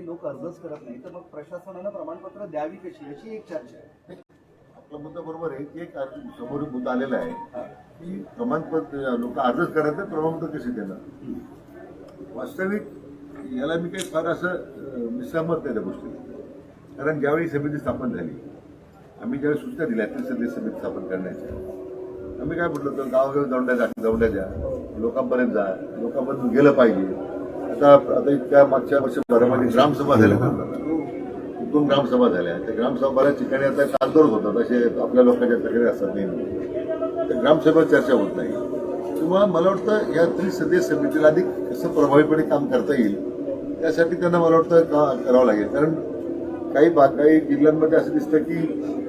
काही लोक अर्जच करत नाही, तर मग प्रशासनानं प्रमाणपत्र द्यावी कशी, याची एक चर्चा आहे. आपला मुद्दा बरोबर आहे की एक समोर मुद्दा आलेला आहे की प्रमाणपत्र लोक अर्जच करत नाही, प्रमाणपत्र कसे देणार. वास्तविक याला मी काही फार असं मिसहमत नाही त्या गोष्टी. कारण ज्यावेळी समिती स्थापन झाली, आम्ही ज्यावेळी सूचना दिल्या त्रिसदस्यीय समिती स्थापन करण्याच्या, आम्ही काय म्हटलं होतं, गावोगावी दौंड्या द्या, लोकांपर्यंत जा, लोकांपर्यंत गेलं पाहिजे. आता इतक्या मागच्या वर्षभरामध्ये ग्रामसभा झाल्या, 2 ग्रामसभा झाल्या. त्या ग्रामसभा बऱ्याच ठिकाणी आता कागदोर होतात, असे आपल्या लोकांच्या तक्रारी असतात नेहमी. त्या ग्रामसभेत चर्चा होत नाही. किंवा मला वाटतं या त्रिसदस्यीय समितीला अधिक कसं प्रभावीपणे काम करता येईल, त्यासाठी त्यांना मला वाटतं करावं लागेल. कारण काही जिल्ह्यांमध्ये असं दिसतं की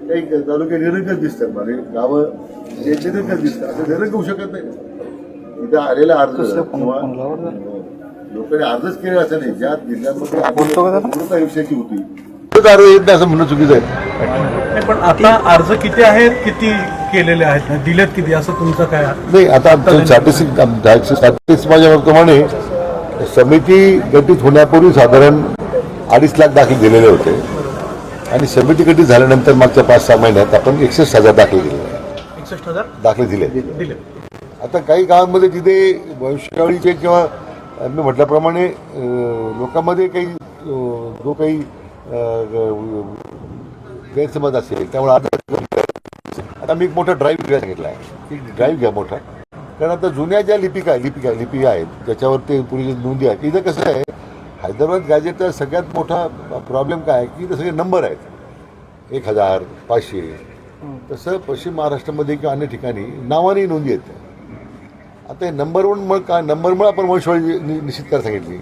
काही तालुके निरंकच दिसतात, म्हणजे गावं जे निरंकच दिसतात, असं निरंक होऊ शकत नाही. इथं आलेला अर्ज किंवा लोकांनी अर्जच केले असं नाही. ज्या जिल्ह्यांमध्ये विषयाची होती अर्ज येत नाही असं म्हणणं चुकीचं आहे. पण आता अर्ज किती आहेत, किती केलेले आहेत, दिलेत किती, असं तुमचं काय नाही. आता स्टॅटिस्टिक्स माझ्या प्रमाणे समिती गठीत होण्यापूर्वी साधारण 2.5 लाख दाखले दिलेले होते आणि समिती गठीत झाल्यानंतर मागच्या 5-6 महिन्यात आपण 61,000 दाखले दिले. 61,000 दाखले दिले. आता काही गावांमध्ये जिथे वंशावळीचे किंवा मी म्हटल्याप्रमाणे लोकांमध्ये काही जो काही गैरसमज असेल, त्यामुळे आता मी एक मोठा ड्राईव्ह घ्यायला सांगितला आहे. एक ड्राईव्ह घ्या मोठा. कारण आता जुन्या ज्या लिपी आहेत ज्याच्यावर ते पूर्वी नोंदी आहेत, इथं कसं आहे, हैदराबाद गॅजेटचा सगळ्यात मोठा प्रॉब्लेम काय आहे की ते सगळे नंबर आहेत, 1000, 500. तसं पश्चिम महाराष्ट्रामध्ये किंवा अन्य ठिकाणी नावाने नोंदी आहेत. आता हे नंबरमुळे आपण वंशवळी निश्चित करायला सांगितली.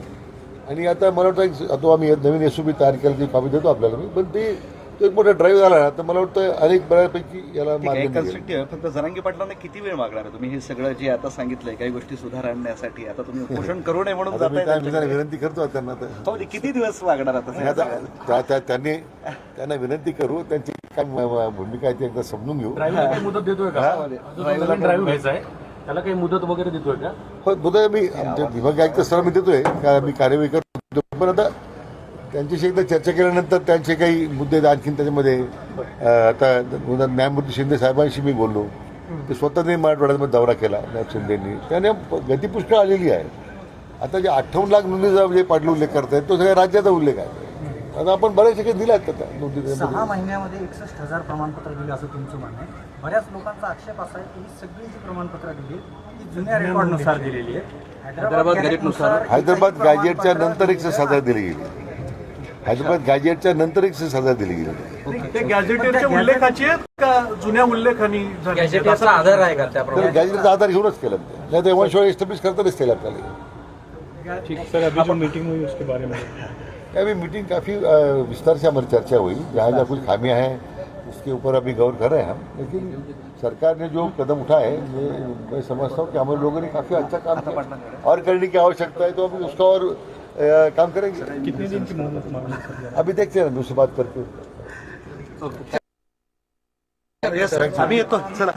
आणि आता मला वाटतं आता आम्ही नवीन SOP तयार केल्याची कॉपी देतो आपल्याला मी, पण ते एक मोठा ड्राईव्ह झाला ना, तर मला वाटतं अनेक बऱ्यापैकी याला कन्स्ट्रक्टिव्ह. फक्त जरांगे पाटलांना किती वेळ मागणार आहे तुम्ही हे सगळं जे आता सांगितलंय, काही गोष्टी सुधार आणण्यासाठी? आता तुम्ही उपोषण करू नये म्हणून विनंती करतो त्यांना. किती दिवस लागणार आता? त्यांना विनंती करू, त्यांची काय भूमिका आहे ती एकदा समजून घेऊ. मुदत देतोय का? ड्राईव्ह घ्यायचा आहे, त्याला काही मुदत वगैरे देतोय का? हो, मुदत मी आमच्या विभागीय आयुक्त सर मी देतोय का, मी कार्यवाही करतो. पण आता त्यांच्याशी एकदा चर्चा केल्यानंतर त्यांचे काही मुद्दे आणखीन त्याच्यामध्ये आता न्यायमूर्ती शिंदे साहेबांशी मी बोललो. ते स्वतःने मराठवाड्यामध्ये दौरा केला न्याय शिंदेंनी. त्याने गती पुष्कळ आलेली आहे. आता जे 58 लाख नोंदीचा जे पाटील उल्लेख करतायत तो सगळ्या राज्याचा उल्लेख आहे. आता आपण बऱ्याच ठिकाणी दिलात आता नोंदी. 6 महिन्यामध्ये 61,000 प्रमाणपत्र दिली असं तुमचं म्हणणं आहे. बऱ्याच लोकांचा आक्षेप असा आहे की ही सगळी जी प्रमाणपत्र दिली ती जुन्या रेकॉर्डनुसार दिलेली आहे. हैदराबाद गॅजेटच्या नंतर 61,000 दिली गेली. हैदराबाद गॅजेटच्या नंतर 61,000 दिली गेली. ते गॅजेटच्या उल्लेखाची आहेत का जुन्या उल्लेखानी? गॅजेटचा आधार आहे का त्याप्रमाणे? गॅजेटचा आधार घेऊनच केलं नाही तर वंशवळ एस्टॅब्लिश करतानाच केलं आपल्याला. ठीक सर, अभी जो मीटिंग हुई उसके बारे में अभी मीटिंग काफ़ी विस्तार से हमारी चर्चा हुई. जहाँ कुछ खामियां हैं उसके ऊपर अभी गौर कर रहे हैं हम. लेकिन सरकार ने जो कदम उठाए ये मैं समझता हूँ कि हमारे लोगों ने काफ़ी अच्छा काम किया. और करने की आवश्यकता है तो अभी उसका और काम करेंगे. कितने दिन की मोहलत मांगनी? अभी देखते हैं, उससे बात करके. आम्ही येतो. चला.